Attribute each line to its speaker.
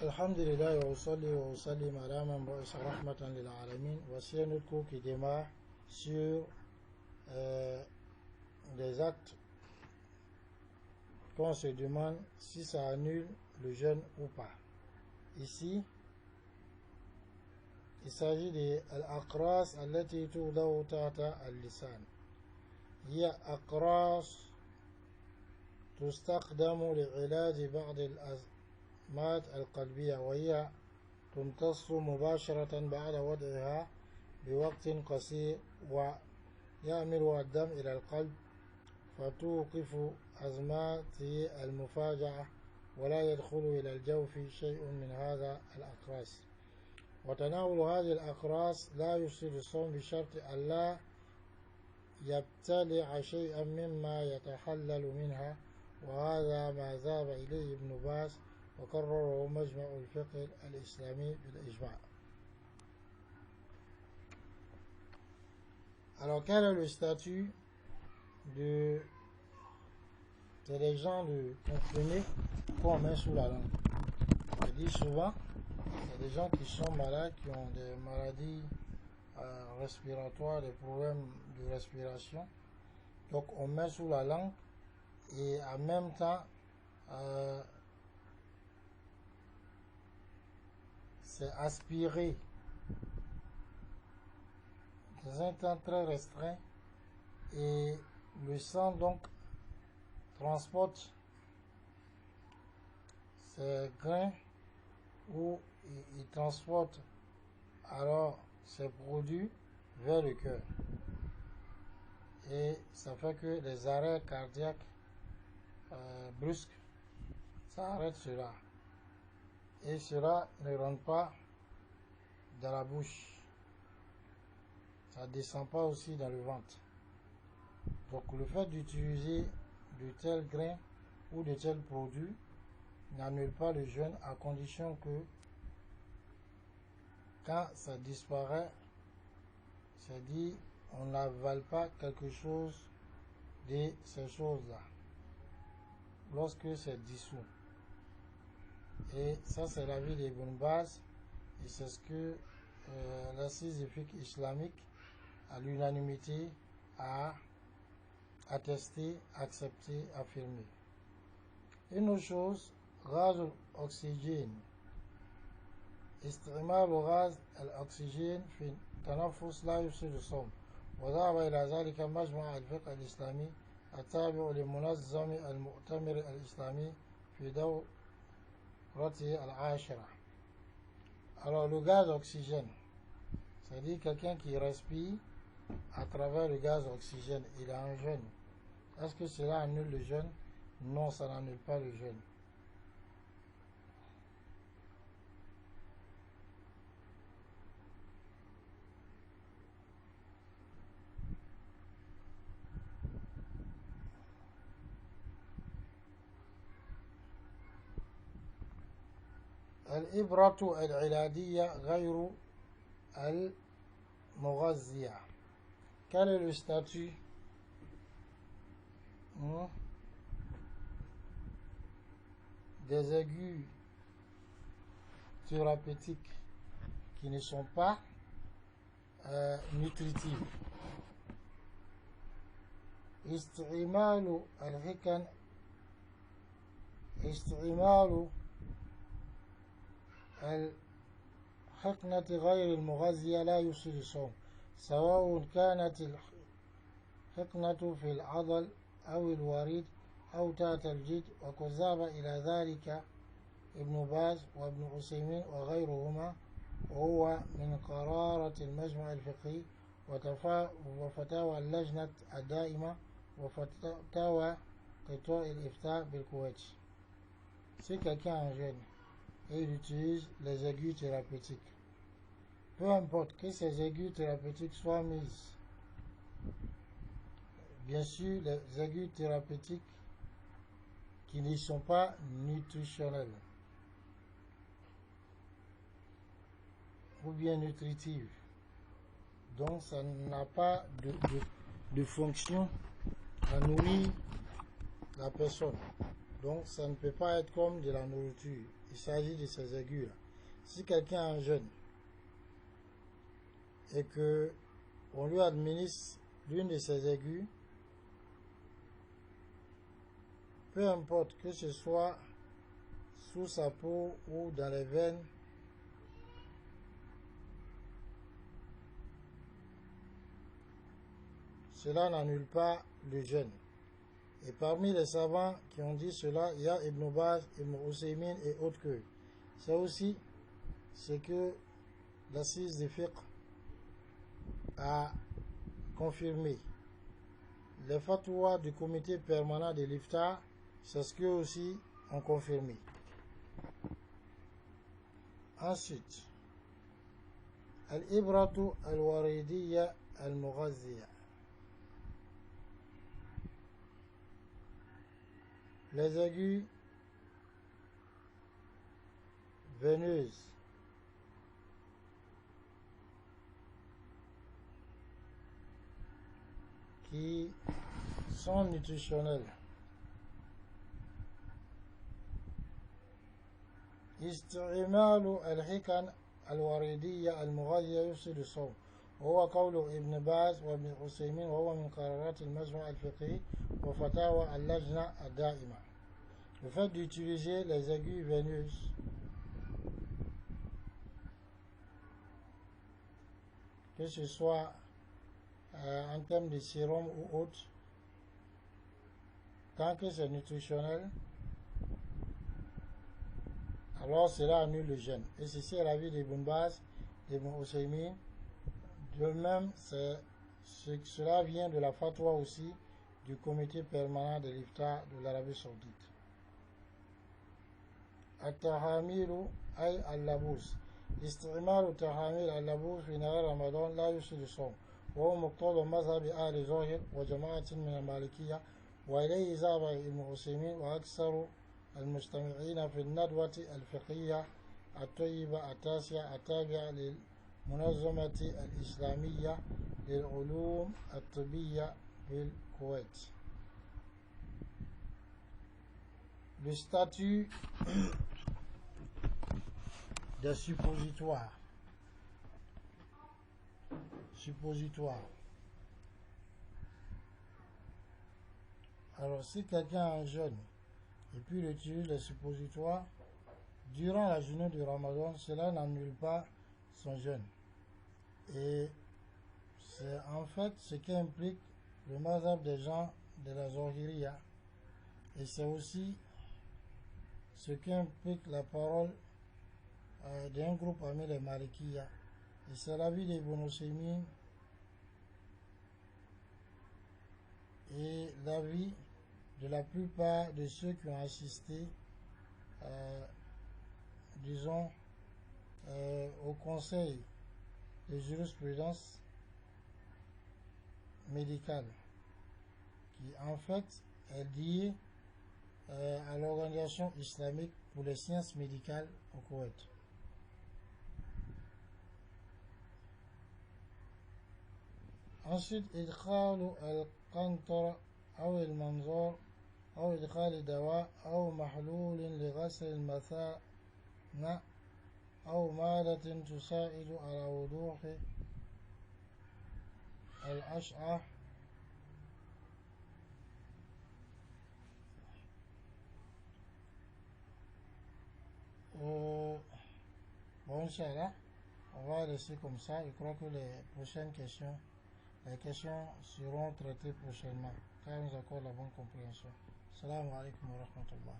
Speaker 1: Alhamdulillah wa usalli wa usallim ala man ba'asa rahmatan lil alamin. Voici un autre cours qui démarre sur des actes qu'on se demande si ça annule le jeûne ou pas. Ici, il s'agit de al-aqras allati tudaw tahta al-lisan. هي أقراص تستخدم لعلاج بعض الأزمات القلبية، وهي تمتص مباشرة بعد وضعها بوقت قصير ويعمل الدم إلى القلب فتوقف أزماته المفاجئة ولا يدخل إلى الجوف شيء من هذا الأقراص. وتناول هذه الأقراص لا يفسد الصوم بشرط ألا يبتلع شيئا مما يتحلل منها، وهذا ما ذهب إليه ابن باز وقرره مجمع الفقه الإسلامي بالإجماع. Alors quel est le statut des gens de comprimés qu'on met sous la langue? Je dis souvent, il y a des gens qui sont malades, qui ont des maladies respiratoires, des problèmes de respiration. Donc on met sous la langue et en même temps c'est aspiré dans un temps très restreint et le sang donc transporte ces grains ou il transporte alors ces produits vers le cœur et ça fait que les arrêts cardiaques brusques, ça arrête cela et cela ne rentre pas dans la bouche, ça ne descend pas aussi dans le ventre. Donc le fait d'utiliser de tels grains ou de tels produits n'annule pas le jeûne à condition que quand ça disparaît, c'est dit on n'avale pas quelque chose de ces choses-là lorsque c'est dissous. Et ça c'est l'avis d'Ibn Baz et c'est ce que l'assise fiqh islamique à l'unanimité a attesté, accepté, affirmé. Une autre chose, gaz oxygène. استعمال غاز الأكسجين في التنفس لا يفسد الصوم، وذهب إلى ذلك مجمع الفقه الإسلامي التابع لمنظم المؤتمر الإسلامي في دورته العاشرة. Alors le gaz oxygène, c'est-à-dire quelqu'un qui respire à travers le gaz oxygène, il a un jeûne. Est-ce que cela annule le jeûne? Non, ça n'annule pas le jeûne. الإبرة العلاجية غير المغذية. Quel est le statut des aiguilles thérapeutiques qui ne sont pas nutritives? استعمال الحقنة غير المغذية لا يفسد الصوم، سواء كانت الحقنة في العضل أو الوريد أو تحت الجلد، وقد ذهب إلى ذلك ابن باز وابن عثيمين وغيرهما، وهو من قرارة المجمع الفقهي وفتاوى اللجنة الدائمة وفتاوى قطاع الإفتاء بالكويت. Si quelqu'un est jeune et il utilise les aiguilles thérapeutiques, peu importe que ces aiguilles thérapeutiques soient mises, bien sûr les aiguilles thérapeutiques qui ne sont pas nutritionnelles ou bien nutritives, donc ça n'a pas de fonction à nourrir la personne. Donc ça ne peut pas être comme de la nourriture. Il s'agit de ces aiguilles-là. Si quelqu'un a un jeûne et que on lui administre l'une de ces aiguilles, peu importe que ce soit sous sa peau ou dans les veines, cela n'annule pas le jeûne. Et parmi les savants qui ont dit cela, il y a Ibn Baz, Ibn Usaymin et autres que. C'est aussi ce que l'assise de fiqh a confirmé. Les fatwas du comité permanent de l'Iftar, c'est ce qu'eux aussi ont confirmé. Ensuite, Al-Ibratu al-Waridiyya al-Mughazziya. Les aiguilles veineuses qui sont nutritionnelles. استعمال الحقن الوردية المغذية يفسد الصوم وهو قول ابن باز وابن عثيمين وهو من قرارات المجمع الفقهي وفتاوى اللجنة الدائمة. Le fait d'utiliser les aiguilles veineuses que ce soit en termes de sérum ou autre, tant que c'est nutritionnel, alors cela annule le jeûne. Et ceci est l'avis d'Ibn Baz, d'Ibn Usaymin. De même, cela vient de la fatwa aussi du comité permanent de l'Iftar de l'Arabie Saoudite. التحاميل أي اللبوس استعمال التحاميل اللبوس في نهار رمضان لا يفسد الصوم وهو مقتضى مذهب أهل ظاهر وجماعة من المالكية وإليه ذهب ابن عثيمين وأكثر المجتمعين في الندوة الفقهية الطيبة التاسعة التابعة للمنظمة الإسلامية للعلوم الطبية بالكويت. Le statut des suppositoires. Alors, si quelqu'un a un jeûne et puis il utilise les suppositoires, durant la journée du Ramadan, cela n'annule pas son jeûne. Et c'est en fait ce qui implique le mazhab des gens de la Zohiriya. Et c'est aussi ce qui implique la parole d'un groupe parmi les Malikiya. Et c'est l'avis d'Ibn Usaymin et l'avis de la plupart de ceux qui ont assisté, disons, au conseil de jurisprudence médicale, qui en fait est lié à l'organisation islamique pour les sciences médicales au Koweït. Ensuite, إدخال القنطرة أو المنظار أو إدخال دواء أو محلول لغسل المثانة أو مادة تساعد على وضوح الأشعة Bon, Inch'Allah, on va laisser comme ça. Je crois que les questions seront traitées prochainement, car nous accordons la bonne compréhension. Assalamu alaikum wa rahmatullah.